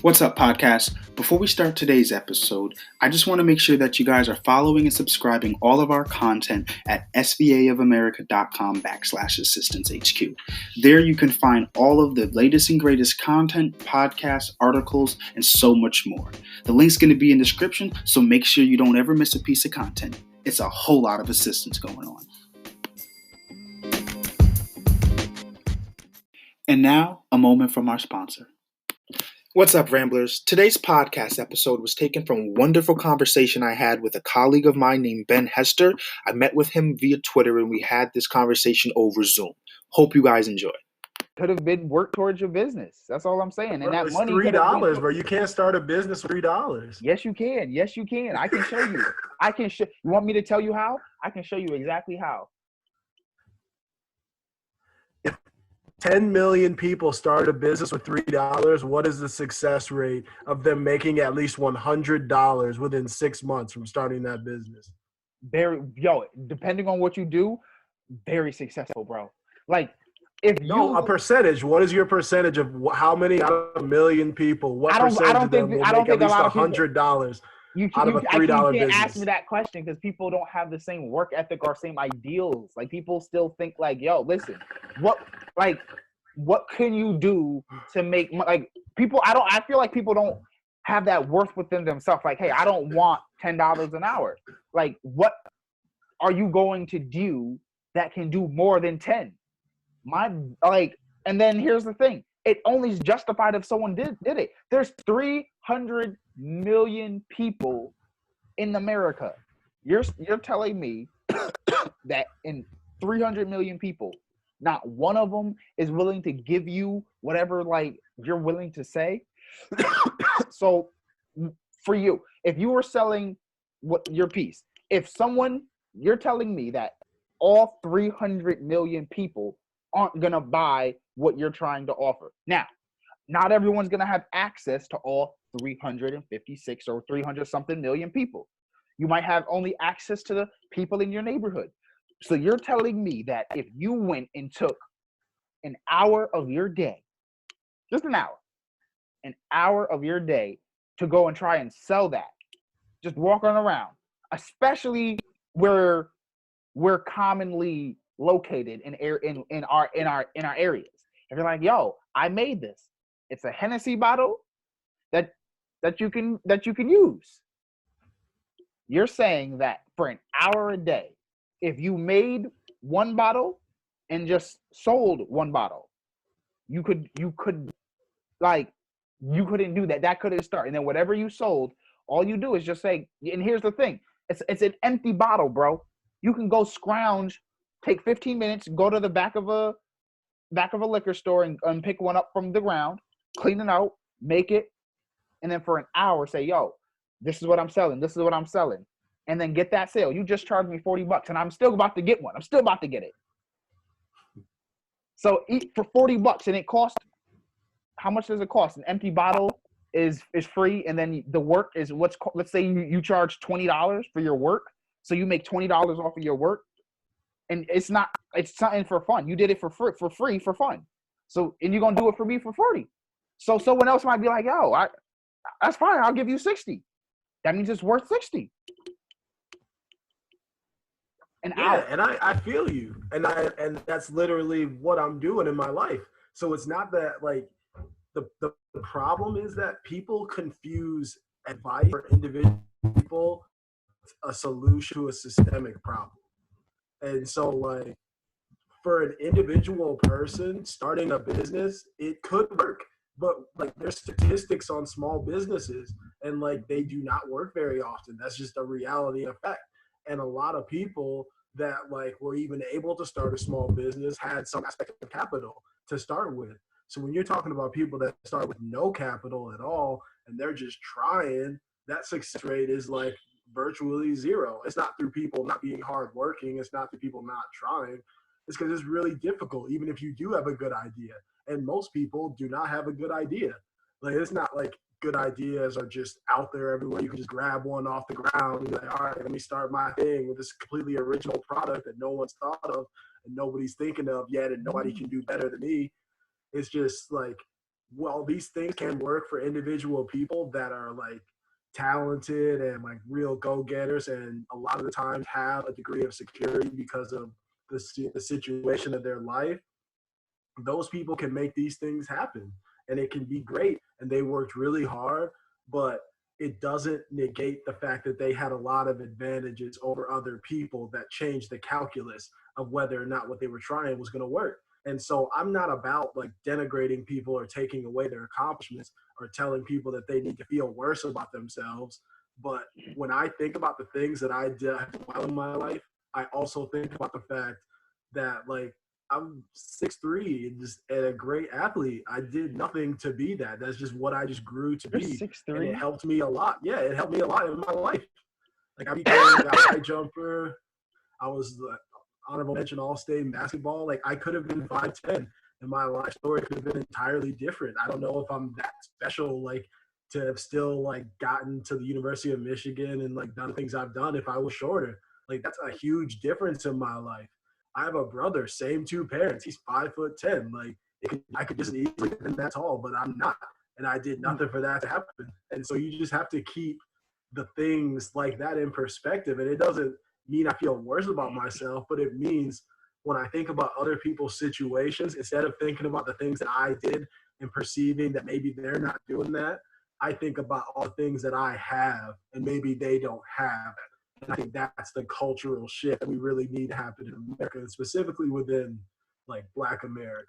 What's up, podcast? Before we start today's episode, I just want to make sure that you guys are following and subscribing all of our content at svaofamerica.com/AssistanceHQ. There you can find all of the latest and greatest content, podcasts, articles, and so much more. The link's going to be in the description, so make sure you don't ever miss a piece of content. It's a whole lot of assistance going on. And now, a moment from our sponsor. What's up, Ramblers? Today's podcast episode was taken from a wonderful conversation I had with a colleague of mine named Ben Hester. I met with him via Twitter and we had this conversation over Zoom. Hope you guys enjoy. Could have been work towards your business. That's all I'm saying. And Bro, that it's money $3, bro. You can't start a business with $3. Yes, you can. Yes, you can. I can show you. I can show. You want me to tell you how? I can show you exactly how. 10 million people start a business with $3. What is the success rate of them making at least $100 within 6 months from starting that business? Depending on what you do, very successful, bro. Like, a percentage. What is your percentage of how many out of a million people? What percentage of them will make at least $100 out of a $3 business? You can't ask me that question because people don't have the same work ethic or same ideals. Like, people still think like, yo, listen, what can you do to make people? I feel like people don't have that worth within themselves. Like, hey, I don't want $10 an hour. Like, what are you going to do that can do more than 10? And then here's the thing. It only is justified if someone did it. There's 300 million people in America. You're telling me that in 300 million people, not one of them is willing to give you whatever you're willing to say. So for you, if you were selling your piece, you're telling me that all 300 million people aren't going to buy what you're trying to offer. Now, not everyone's going to have access to all 356 or 300 something million people. You might have only access to the people in your neighborhood. So you're telling me that if you went and took an hour of your day, just an hour of your day to go and try and sell that, just walking around, especially where we're commonly located in our areas. If you're like, yo, I made this. It's a Hennessy bottle that you can use. You're saying that for an hour a day, if you made one bottle and just sold one bottle, you couldn't do that. That couldn't start. And then whatever you sold, all you do is just say, and here's the thing, it's an empty bottle, bro. You can go scrounge, take 15 minutes, go to the back of a liquor store and pick one up from the ground, clean it out, make it, and then for an hour say, yo, this is what I'm selling. This is what I'm selling. And then get that sale. You just charged me $40 and I'm still about to get one. I'm still about to get it. So eat for $40 and it costs, how much does it cost? An empty bottle is free, and then the work is let's say you charge $20 for your work. So you make $20 off of your work. And it's something for fun. You did it for free for fun. So, and you're going to do it for me for 40. So someone else might be like, yo, that's fine. I'll give you 60. That means it's worth 60. And I feel you. And that's literally what I'm doing in my life. So it's not that the problem is that people confuse advice for individual people a solution to a systemic problem. And so for an individual person starting a business, it could work. But there's statistics on small businesses and they do not work very often. That's just a reality and a fact. And a lot of people that were even able to start a small business had some aspect of capital to start with. So when you're talking about people that start with no capital at all and they're just trying, that success rate is virtually zero. It's not through people not being hardworking. It's not through people not trying. It's because it's really difficult, even if you do have a good idea. And most people do not have a good idea. It's not good ideas are just out there everywhere. You can just grab one off the ground and be like, all right, let me start my thing with this completely original product that no one's thought of and nobody's thinking of yet and nobody can do better than me. It's just while these things can work for individual people that are like talented and like real go-getters, and a lot of the times have a degree of security because of the situation of their life, those people can make these things happen, and it can be great, and they worked really hard, but it doesn't negate the fact that they had a lot of advantages over other people that changed the calculus of whether or not what they were trying was going to work. And so I'm not about like denigrating people or taking away their accomplishments or telling people that they need to feel worse about themselves. But when I think about the things that I did well in my life, I also think about the fact that like I'm 6'3" and a great athlete. I did nothing to be that. That's just what I just grew to You're be. 6'3"? And it helped me a lot. Yeah, it helped me a lot in my life. Like I became a high jumper. I was the honorable mention all-state in basketball. Like I could have been 5'10", and my life story could have been entirely different. I don't know if I'm that special, like to have still like gotten to the University of Michigan and like done things I've done if I was shorter. Like that's a huge difference in my life. I have a brother, same two parents. He's 5'10". Like I could just easily been that tall, but I'm not, and I did nothing for that to happen. And so you just have to keep the things like that in perspective. And it doesn't mean I feel worse about myself, but it means when I think about other people's situations, instead of thinking about the things that I did and perceiving that maybe they're not doing that, I think about all the things that I have and maybe they don't have. And I think that's the cultural shift that we really need to happen in America, and specifically within like Black America.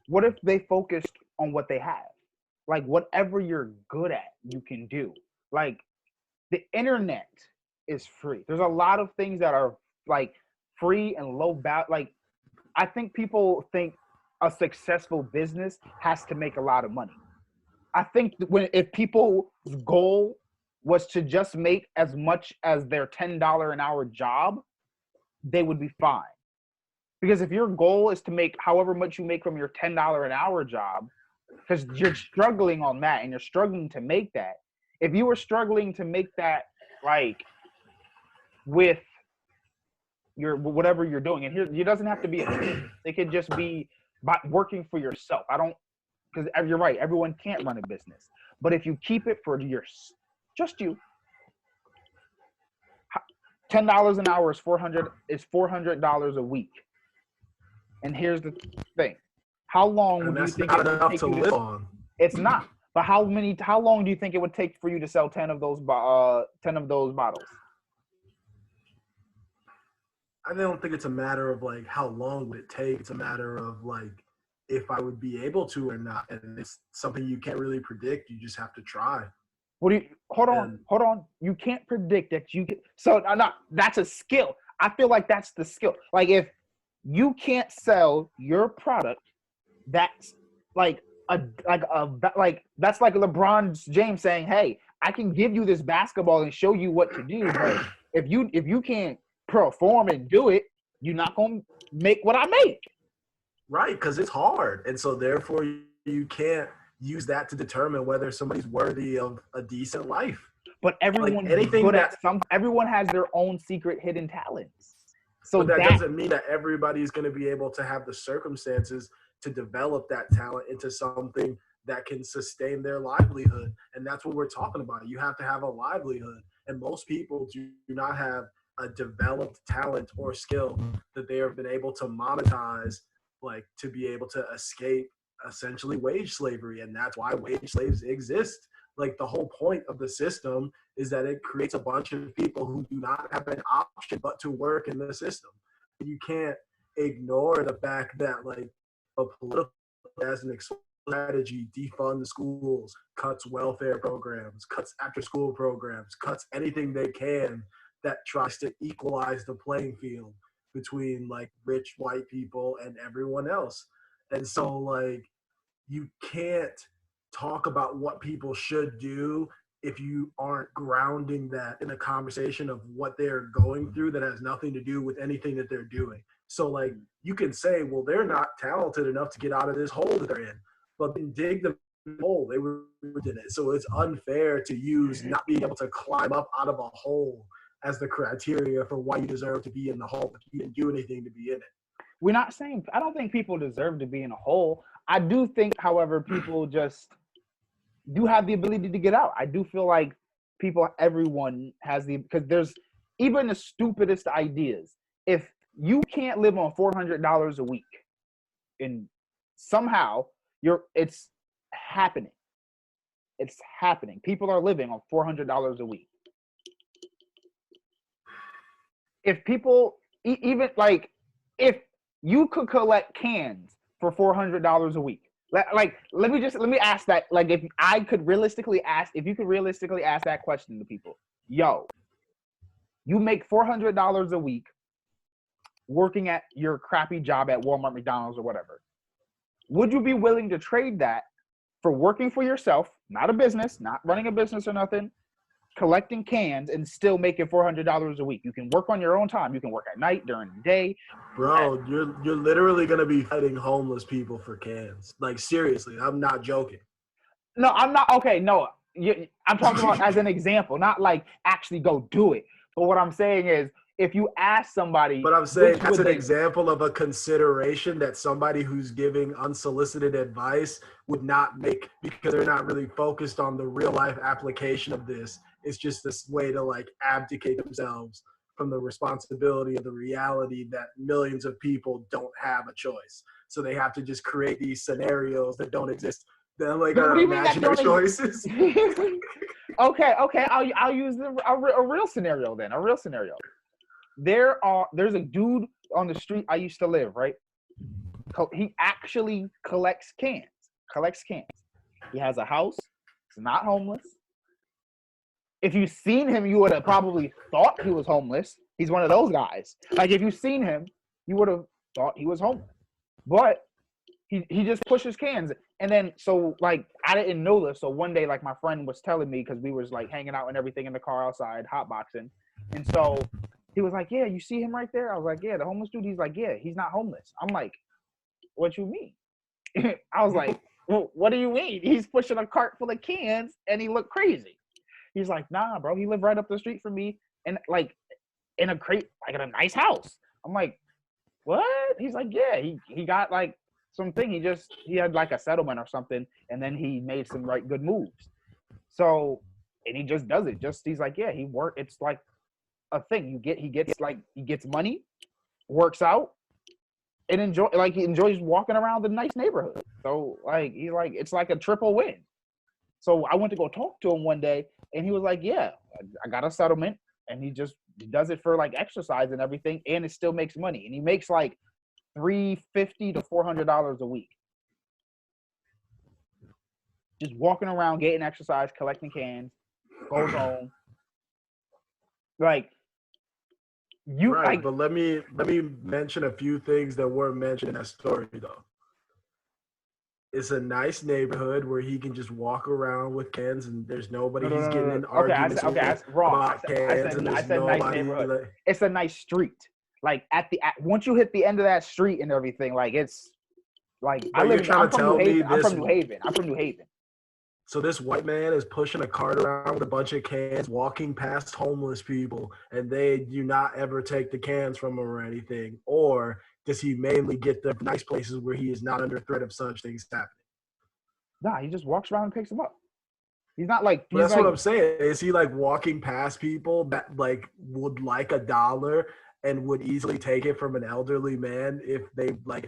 What if they focused on what they have? Like whatever you're good at, you can do. Like the internet is free. There's a lot of things that are like free and low value. Like I think people think a successful business has to make a lot of money. I think if people's goal was to just make as much as their $10 an hour job, they would be fine. Because if your goal is to make however much you make from your $10 an hour job, because you're struggling on that and you're struggling to make that, if you were struggling to make that like with your whatever you're doing, and here it doesn't have to be it could just be by working for yourself. Because you're right, everyone can't run a business, but if you keep it for just you, $10 an hour is $400 a week. And here's the thing: how long would you think it would take to live on? It's not. But how long do you think it would take for you to sell 10 of those bottles? I don't think it's a matter of like how long would it take. It's a matter of like if I would be able to or not. And it's something you can't really predict. You just have to try. Hold on. You can't predict that you can. So that's a skill. I feel like that's the skill. Like if you can't sell your product, that's like that's like LeBron James saying, "Hey, I can give you this basketball and show you what to do, but if you can't perform and do it, you're not gonna make what I make." Right, because it's hard, and so therefore you can't use that to determine whether somebody's worthy of a decent life. But everyone's good at everyone has their own secret hidden talents. So but that doesn't mean that everybody's going to be able to have the circumstances to develop that talent into something that can sustain their livelihood. And that's what we're talking about. You have to have a livelihood. And most people do not have a developed talent or skill that they have been able to monetize, like to be able to escape essentially wage slavery. And that's why wage slaves exist. Like the whole point of the system is that it creates a bunch of people who do not have an option but to work in the system. You can't ignore the fact that like a political as an strategy defunds schools, cuts welfare programs, cuts after school programs, cuts anything they can that tries to equalize the playing field between like rich white people and everyone else. And so like you can't talk about what people should do if you aren't grounding that in a conversation of what they're going through that has nothing to do with anything that they're doing. So like you can say, well, they're not talented enough to get out of this hole that they're in, but then dig the hole, they were in it. So it's unfair to use not being able to climb up out of a hole as the criteria for why you deserve to be in the hole, but you didn't do anything to be in it. we're not saying, I don't think people deserve to be in a hole. I do think, however, people just do have the ability to get out. I do feel like everyone has because there's even the stupidest ideas. If you can't live on $400 a week, and somehow it's happening. It's happening. People are living on $400 a week. If people, even like, if you could collect cans for $400 a week, let me ask that. Like, if you could realistically ask that question to people, yo, you make $400 a week working at your crappy job at Walmart, McDonald's, or whatever. Would you be willing to trade that for working for yourself, not a business, not running a business or nothing, collecting cans and still making $400 a week? You can work on your own time. You can work at night, during the day. Bro, you're literally gonna be fighting homeless people for cans. Like, seriously, I'm not joking. No, I'm not. Okay, no, I'm talking about as an example, not like actually go do it. But what I'm saying is, if you ask somebody, but I'm saying that's an example of a consideration that somebody who's giving unsolicited advice would not make, because they're not really focused on the real life application of this. It's just this way to like abdicate themselves from the responsibility of the reality that millions of people don't have a choice. So they have to just create these scenarios that don't exist. They're like imaginary choices. Okay. I'll use a real scenario then. A real scenario. There's a dude on the street I used to live, right? He actually collects cans. He has a house. He's not homeless. If you've seen him, you would have probably thought he was homeless. He's one of those guys. Like, if you've seen him, you would have thought he was homeless. But he just pushes cans. And then, so, like, I didn't know this. So one day, like, my friend was telling me, because we was, like, hanging out and everything in the car outside, hotboxing. And so he was like, yeah, you see him right there? I was like, yeah, the homeless dude. He's like, yeah, he's not homeless. I'm like, what you mean? I was like, well, what do you mean? He's pushing a cart full of cans and he looked crazy. He's like, nah, bro, he lived right up the street from me and like in a in a nice house. I'm like, what? He's like, yeah, he got like something. He had like a settlement or something, and then he made some good moves. So, and he just does it. He's like, yeah, it's like a thing. He gets money, works out, and he enjoys walking around the nice neighborhood. So like it's like a triple win. So I went to go talk to him one day, and he was like, yeah, I got a settlement, and he does it for like exercise and everything, and it still makes money. And he makes like $350 to $400 a week. Just walking around, getting exercise, collecting cans, goes home. Like, but let me mention a few things that weren't mentioned in that story though. It's a nice neighborhood where he can just walk around with cans and there's nobody he's getting in arguments with about cans. I said nice neighborhood. It's a nice street. Like once you hit the end of that street and everything, like it's like I'm from New Haven. So this white man is pushing a cart around with a bunch of cans, walking past homeless people, and they do not ever take the cans from him or anything. Or does he mainly get the nice places where he is not under threat of such things happening? Nah, he just walks around and picks them up. He's not like. That's what I'm saying. Is he like walking past people that like would like $1 and would easily take it from an elderly man if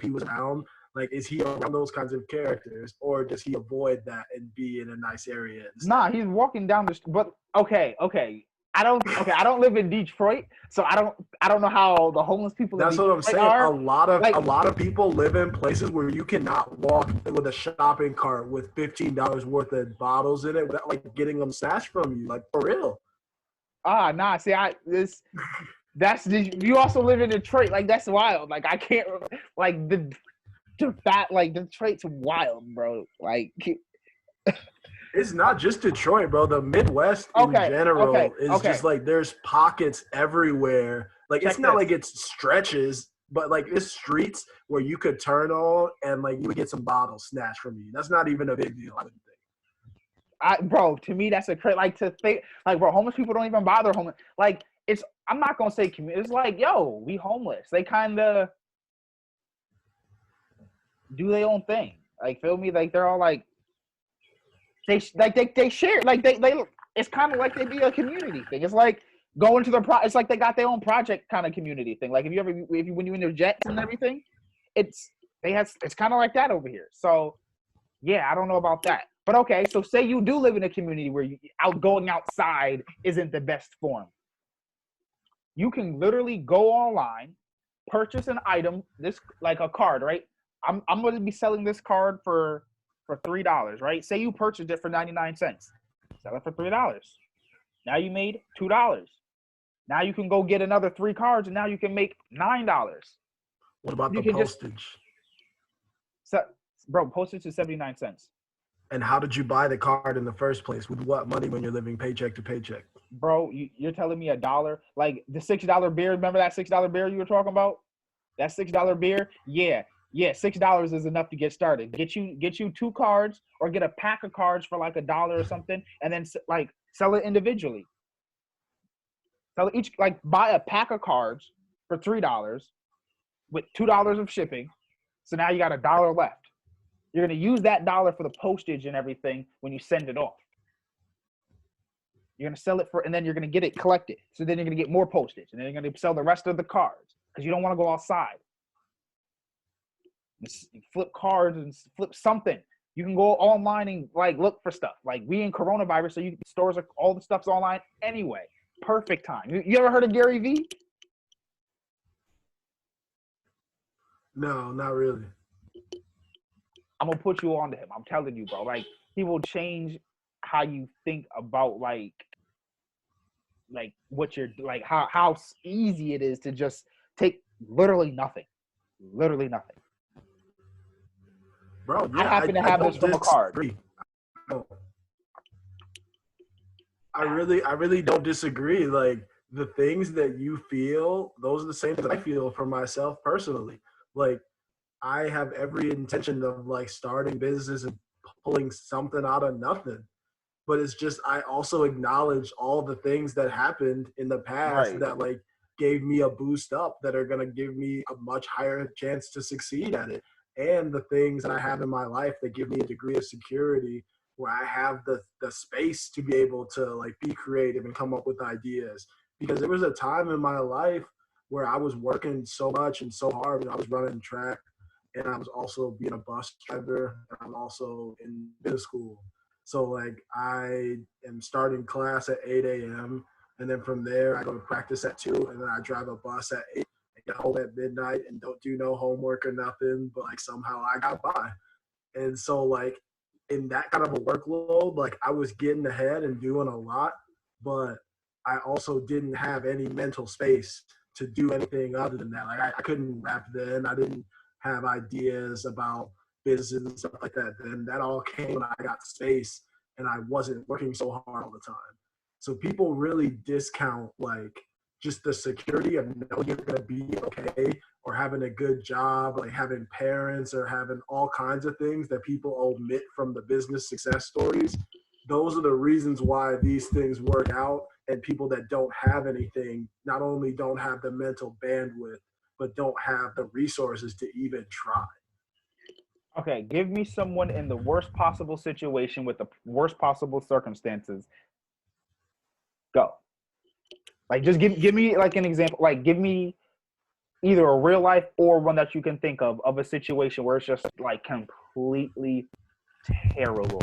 he was around? Like, is he around those kinds of characters, or does he avoid that and be in a nice area? Nah, he's walking down the street. But okay. I don't live in Detroit, so I don't know how the homeless people. That's what I'm saying. A lot of people live in places where you cannot walk with a shopping cart with $15 worth of bottles in it without like getting them snatched from you, like for real. Nah. See, you also live in Detroit. Like, that's wild. Like, I can't like Detroit's wild, bro. Like. It's not just Detroit, bro. The Midwest in general is just like there's pockets everywhere. Like, it's not like it's stretches, but like it's streets where you could turn on and like you would get some bottles snatched from you. That's not even a big deal, I wouldn't think. Bro, to me that's a crazy. Like, to think like, bro, homeless people don't even bother homeless. Like, I'm not gonna say community. It's like, yo, we homeless. They kind of do their own thing. Like, feel me? Like, they're all like, they share. Like, they it's kind of like they be a community thing. It's like going to their it's like they got their own project kind of community thing. Like, when you're in their jets and everything, it's kind of like that over here. So yeah, I don't know about that. But okay, so say you do live in a community where going outside isn't the best form. You can literally go online, purchase an item, this like a card, right? I'm going to be selling this card for $3, right? Say you purchased it for 99 cents. Sell it for $3. Now you made $2. Now you can go get another 3 cards, and now you can make $9. What about the postage? Bro, postage is 79 cents. And how did you buy the card in the first place? With what money when you're living paycheck to paycheck? Bro, you're telling me $1? Like the $6 beer, remember that $6 beer you were talking about? That $6 beer? Yeah, $6 is enough to get started. Get you 2 cards, or get a pack of cards for like $1 or something, and then like sell it individually. Sell each, like, buy a pack of cards for $3 with $2 of shipping. So now you got $1 left. You're going to use that $1 for the postage and everything when you send it off. You're going to sell it and then you're going to get it collected. So then you're going to get more postage, and then you're going to sell the rest of the cards because you don't want to go outside. Flip cards and flip something. You can go online and like look for stuff. Like, we in coronavirus, so stores are, all the stuff's online anyway. Perfect time. You ever heard of Gary Vee? No, not really. I'm gonna put you on to him. I'm telling you, bro. Like, he will change how you think about like what you're like, how easy it is to just take literally nothing. Bro, yeah, I happen to have this from a card. I really don't disagree. Like, the things that you feel, those are the same things I feel for myself personally. Like, I have every intention of like starting business and pulling something out of nothing. But it's just, I also acknowledge all the things that happened in the past that like gave me a boost up, that are going to give me a much higher chance to succeed at it. And the things that I have in my life that give me a degree of security, where I have the space to be able to like be creative and come up with ideas. Because there was a time in my life where I was working so much and so hard, and I was running track, and I was also being a bus driver, and I'm also in middle school. So like, I am starting class at 8 a.m. and then from there I go to practice at 2, and then I drive a bus at 8 and get home at midnight and don't do no homework or nothing, but like somehow I got by. And so like, in that kind of a workload, like, I was getting ahead and doing a lot, but I also didn't have any mental space to do anything other than that. Like, I couldn't rap then. I didn't have ideas about business and stuff like that. Then that all came when I got space and I wasn't working so hard all the time. So people really discount like just the security of knowing you're going to be okay, or having a good job, like having parents, or having all kinds of things that people omit from the business success stories. Those are the reasons why these things work out, and people that don't have anything not only don't have the mental bandwidth, but don't have the resources to even try. Okay, give me someone in the worst possible situation with the worst possible circumstances. Go. Like, just give me like an example. Like, give me either a real life or one that you can think of a situation where it's just like completely terrible.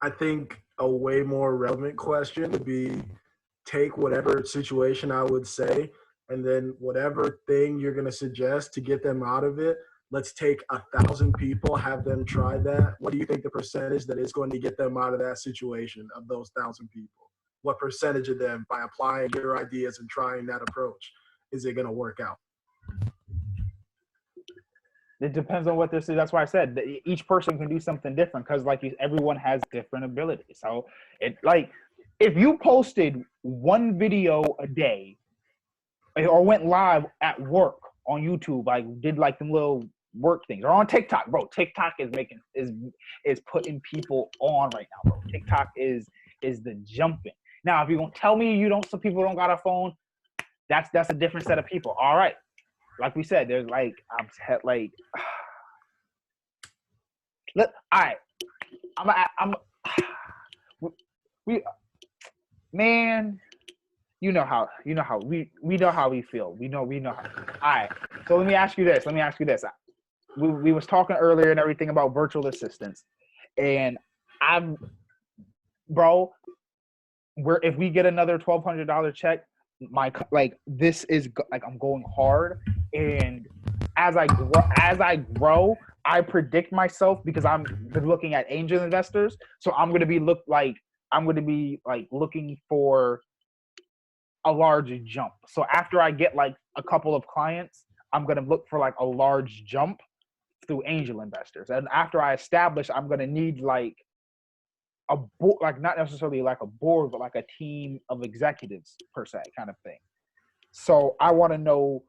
I think a way more relevant question would be, take whatever situation I would say, and then whatever thing you're going to suggest to get them out of it, let's take 1,000 people, have them try that. What do you think the percentage that is going to get them out of that situation of those 1,000 people? What percentage of them, by applying your ideas and trying that approach, is it going to work out? It depends on what this is. That's why I said that each person can do something different, because like everyone has different abilities. So it, like, if you posted one video a day or went live at work on YouTube, like did like them little work things, or on TikTok, bro. TikTok is putting people on right now, bro. TikTok is the jumping. Now, if you're gonna tell me some people don't got a phone, that's a different set of people. All right. like we said, there's like like let all right. I'm we man. You know how we know how we feel. We know how. All right. So let me ask you this. We was talking earlier and everything about virtual assistants, and I'm bro. If we get another $1,200 check, this is like I'm going hard, and as I grow, I predict myself because I'm been looking at angel investors. So I'm gonna be looking for a large jump. So after I get like a couple of clients, I'm gonna look for like a large jump through angel investors. And after I establish, I'm gonna need like a board, like not necessarily like a board, but like a team of executives per se, kind of thing. So I want to know,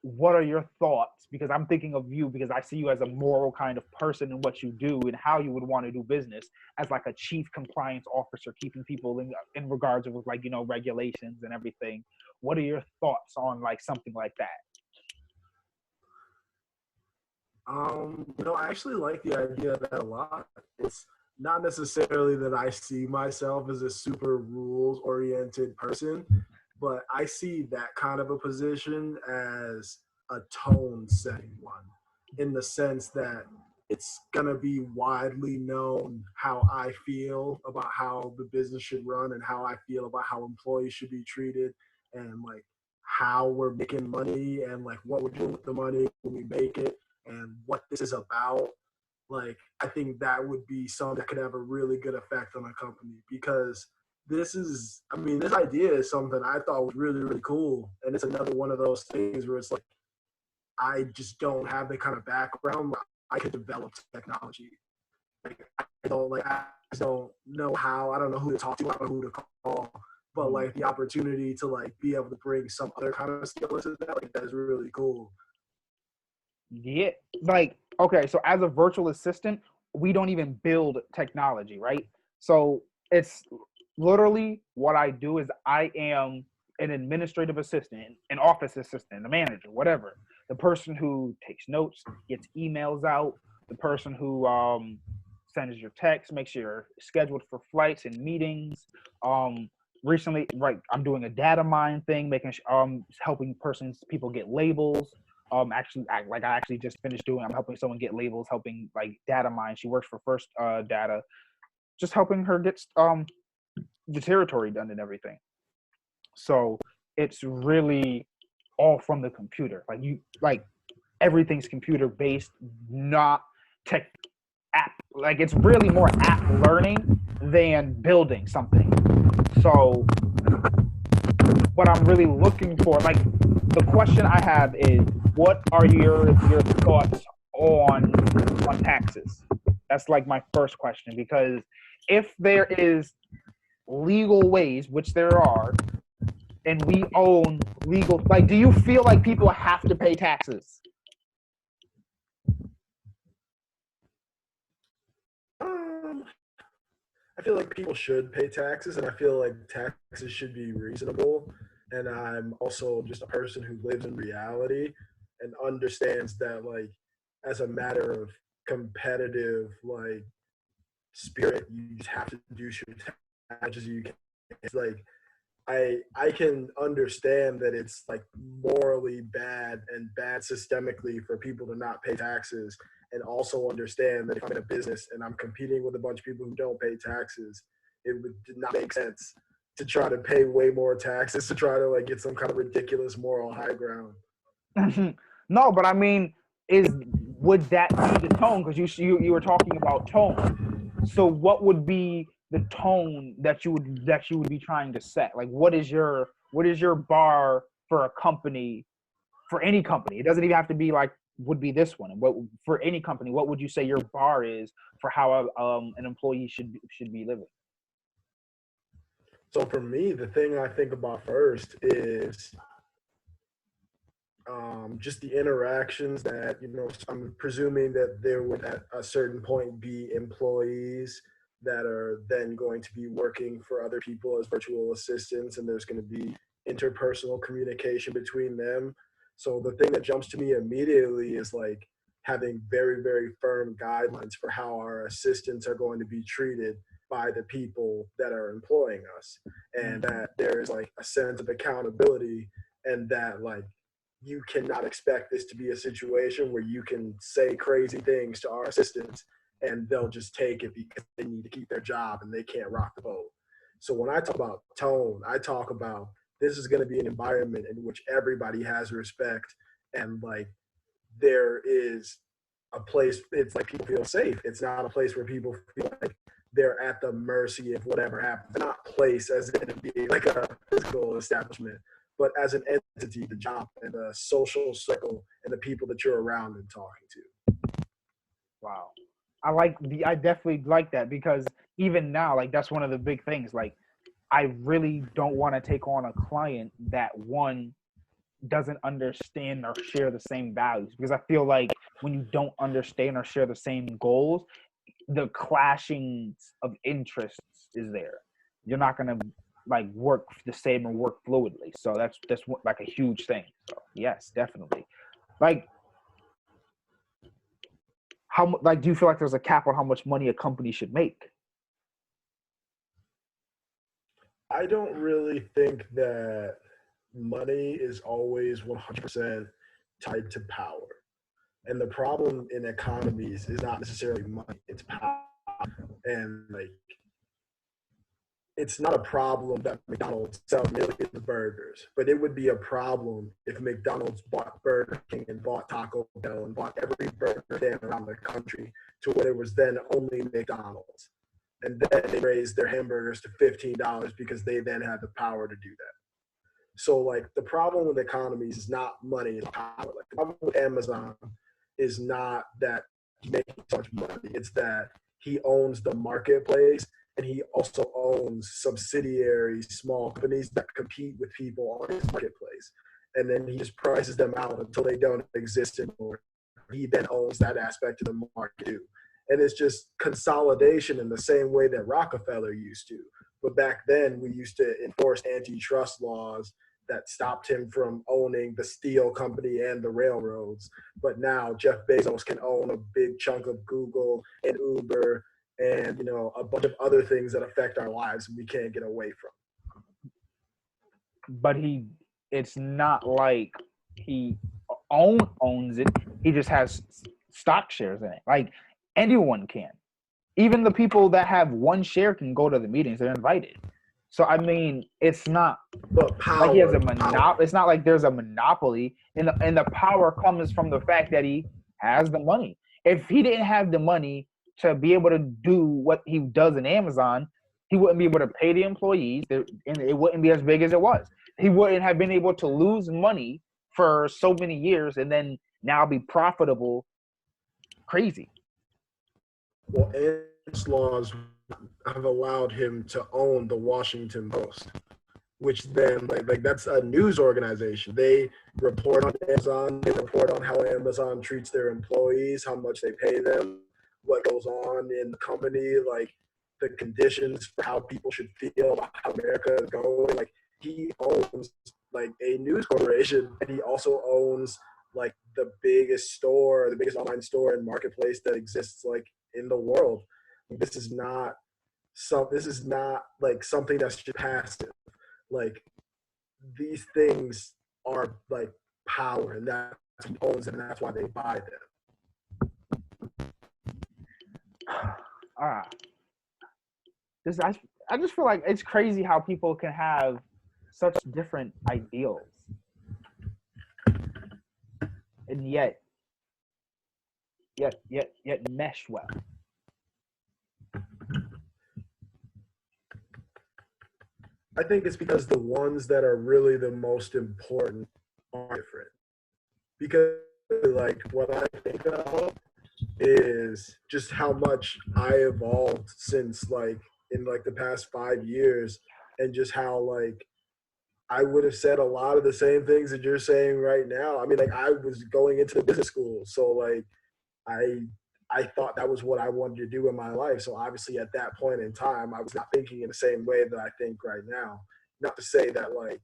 what are your thoughts? Because I'm thinking of you because I see you as a moral kind of person in what you do and how you would want to do business as like a chief compliance officer, keeping people in regards of like, regulations and everything. What are your thoughts on like something like that? I actually like the idea of that a lot. It's not necessarily that I see myself as a super rules oriented person, but I see that kind of a position as a tone setting one, in the sense that it's going to be widely known how I feel about how the business should run and how I feel about how employees should be treated, and like how we're making money and like what we're doing with the money when we make it and what this is about. Like, I think that would be something that could have a really good effect on a company, because this idea is something I thought was really, really cool. And it's another one of those things where it's like, I just don't have the kind of background where I could develop technology. Like, I just don't know how, I don't know who to talk to, I don't know who to call. But like the opportunity to like be able to bring some other kind of skill into that, like that is really cool. Yeah, like okay, so as a virtual assistant, we don't even build technology, right? So it's literally what I do is I am an administrative assistant, an office assistant, a manager, whatever. The person who takes notes, gets emails out, the person who sends your text, makes sure you're scheduled for flights and meetings. Um, recently, right, I'm doing a data mine thing, making helping people get labels. I actually just finished doing. I'm helping someone get labels, helping like data mine. She works for First Data, just helping her get the territory done and everything. So it's really all from the computer. Like everything's computer based, not tech app. Like it's really more app learning than building something. So what I'm really looking for, like the question I have is, what are your thoughts on taxes? That's like my first question, because if there is legal ways, which there are, and we own legal, like, do you feel like people have to pay taxes? I feel like people should pay taxes, and I feel like taxes should be reasonable. And I'm also just a person who lives in reality and understands that, like, as a matter of competitive, like, spirit, you just have to do your taxes as you can. It's like, I can understand that it's like morally bad and bad systemically for people to not pay taxes, and also understand that if I'm in a business and I'm competing with a bunch of people who don't pay taxes, it would not make sense to try to pay way more taxes to try to like get some kind of ridiculous moral high ground. No, but I mean, would that be the tone? Because you were talking about tone. So what would be the tone that you would be trying to set? Like, what is your bar for a company, for any company? It doesn't even have to be like would be this one. What for any company? What would you say your bar is for how an employee should be living? So for me, the thing I think about first is just the interactions that, I'm presuming that there would at a certain point be employees that are then going to be working for other people as virtual assistants, and there's going to be interpersonal communication between them. So the thing that jumps to me immediately is like having very, very firm guidelines for how our assistants are going to be treated by the people that are employing us, and that there is like a sense of accountability, and that like you cannot expect this to be a situation where you can say crazy things to our assistants and they'll just take it because they need to keep their job and they can't rock the boat. So when I talk about tone, I talk about this is going to be an environment in which everybody has respect, and like there is a place, it's like people feel safe. It's not a place where people feel like they're at the mercy of whatever happens. It's not a place as in being like a physical establishment, but as an entity, the job and the social circle and the people that you're around and talking to. Wow. I definitely like that, because even now, like, that's one of the big things. Like, I really don't want to take on a client that, one, doesn't understand or share the same values, because I feel like when you don't understand or share the same goals, the clashing of interests is there. You're not gonna like work the same or work fluidly. So that's like a huge thing. So yes, definitely. Like, like, do you feel like there's a cap on how much money a company should make? I don't really think that money is always 100% tied to power. And the problem in economies is not necessarily money, it's power. And like, it's not a problem that McDonald's sells millions of burgers, but it would be a problem if McDonald's bought Burger King and bought Taco Bell and bought every burger stand around the country to where there was then only McDonald's. And then they raised their hamburgers to $15 because they then had the power to do that. So like the problem with economies is not money, it's power. Like the problem with Amazon is not that he's making so much money, it's that he owns the marketplace, and he also owns subsidiary small companies that compete with people on his marketplace. And then he just prices them out until they don't exist anymore. He then owns that aspect of the market too. And it's just consolidation in the same way that Rockefeller used to. But back then, we used to enforce antitrust laws that stopped him from owning the steel company and the railroads. But now Jeff Bezos can own a big chunk of Google and Uber and, you know, a bunch of other things that affect our lives and we can't get away from. But it's not like he owns it. He just has stock shares in it. Like, anyone can. Even the people that have one share can go to the meetings. They're invited. So I mean, it's not like he has a monopoly. It's not like there's a monopoly, and the power comes from the fact that he has the money. If he didn't have the money to be able to do what he does in Amazon, he wouldn't be able to pay the employees, and it wouldn't be as big as it was. He wouldn't have been able to lose money for so many years and then now be profitable. Crazy. Well, Amazon's laws have allowed him to own the Washington Post, which then like that's a news organization. They report on Amazon, they report on how Amazon treats their employees, how much they pay them, what goes on in the company, like the conditions for how people should feel about how America is going. Like he owns like a news corporation, and he also owns like the biggest online store and marketplace that exists like in the world. This is not like something that's just passive. Like these things are like power, and that's who owns them, and that's why they buy them. I just feel like it's crazy how people can have such different ideals, and yet mesh well. I think it's because the ones that are really the most important are different. Because like what I think of is just how much I evolved since like in like the past 5 years, and just how like I would have said a lot of the same things that you're saying right now. I mean, like I was going into business school, so like I I thought that was what I wanted to do in my life. So obviously at that point in time, I was not thinking in the same way that I think right now. Not to say that like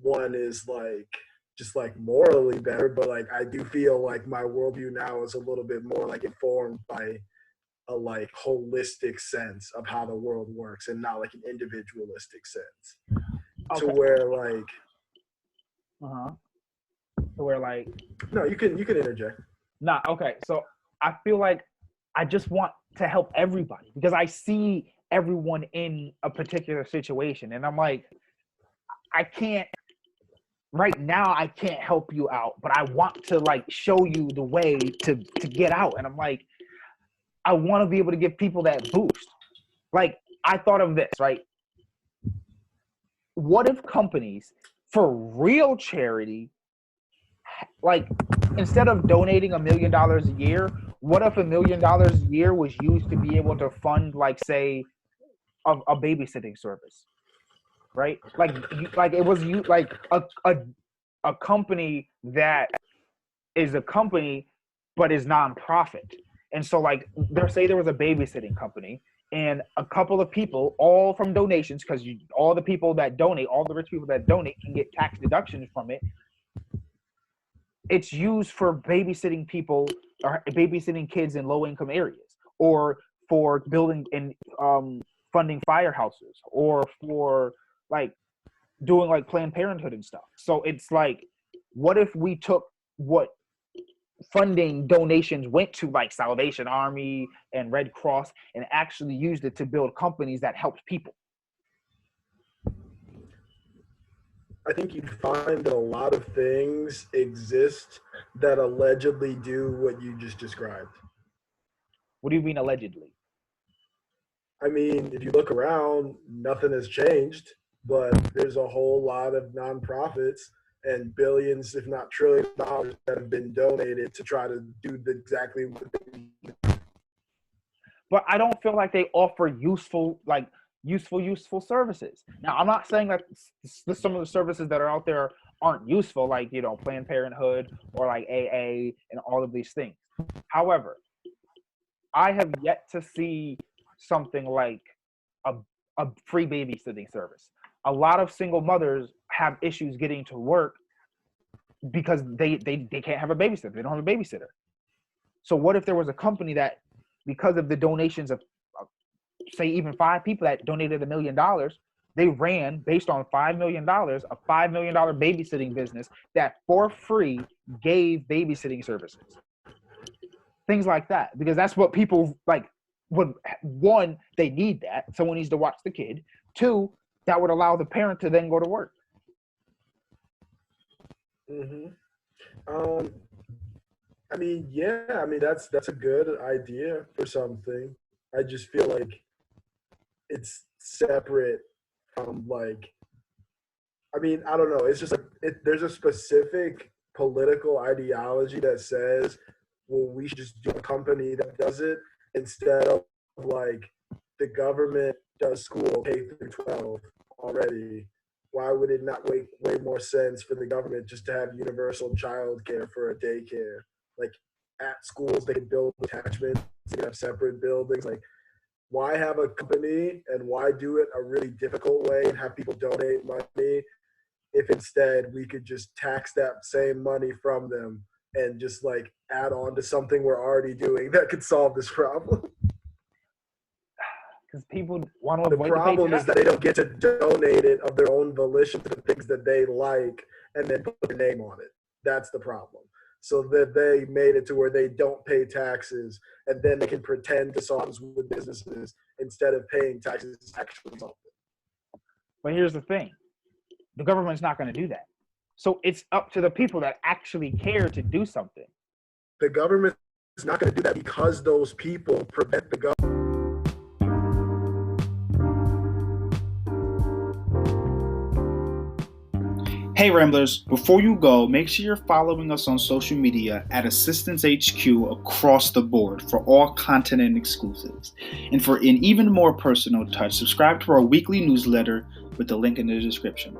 one is like just like morally better, but like I do feel like my worldview now is a little bit more like informed by a like holistic sense of how the world works and not like an individualistic sense. Okay. To where like To where like no, you can interject. nah, okay. So I feel like I just want to help everybody because I see everyone in a particular situation and I'm like, I can't right now I can't help you out, but I want to like show you the way to get out. And I'm like, I want to be able to give people that boost. Like I thought of this, right? What if companies for real charity, like instead of donating $1 million a year, what if $1 million a year was used to be able to fund, like, say, a babysitting service, right? Like it was you like a company that is a company but is nonprofit, and so like there was a babysitting company. And a couple of people, all from donations, because all the people that donate, all the rich people that donate can get tax deductions from it. It's used for babysitting people or babysitting kids in low-income areas, or for building and funding firehouses, or for like doing like Planned Parenthood and stuff. So it's like, what if we took what funding donations went to, like Salvation Army and Red Cross, and actually used it to build companies that helped people? I think you find that a lot of things exist that allegedly do what you just described. What do you mean allegedly? I mean, if you look around, nothing has changed, but there's a whole lot of nonprofits and billions, if not trillions of dollars that have been donated to try to do exactly what they do. But I don't feel like they offer useful services. Now, I'm not saying that some of the services that are out there aren't useful, like, you know, Planned Parenthood or like AA and all of these things. However, I have yet to see something like a free babysitting service. A lot of single mothers have issues getting to work because they can't have a babysitter. They don't have a babysitter. So what if there was a company that, because of the donations of say even 5 people that donated $1 million, they ran based on $5 million, a $5 million babysitting business that for free gave babysitting services. Things like that, because that's what people like. Would, one, they need that. Someone needs to watch the kid. 2, that would allow the parent to then go to work. I mean, yeah. I mean, that's a good idea for something. I just feel like it's separate from like. I mean, I don't know. It's just like there's a specific political ideology that says, well, we should just do a company that does it instead of like the government does school K through 12 already. Why would it not make way more sense for the government just to have universal child care for a daycare? Like at schools, they can build attachments, they can have separate buildings. Like, why have a company and why do it a really difficult way and have people donate money if instead we could just tax that same money from them and just like add on to something we're already doing that could solve this problem? Because people want to avoid the problem is that they don't get to donate it of their own volition to the things that they like and then put their name on it. That's the problem. So that they made it to where they don't pay taxes and then they can pretend to solve this with businesses instead of paying taxes actually solve it. But here's the thing. The government's not going to do that. So it's up to the people that actually care to do something. The government is not going to do that because those people prevent the government. Hey Ramblers, before you go, make sure you're following us on social media at Assistance HQ across the board for all content and exclusives. And for an even more personal touch, subscribe to our weekly newsletter with the link in the description.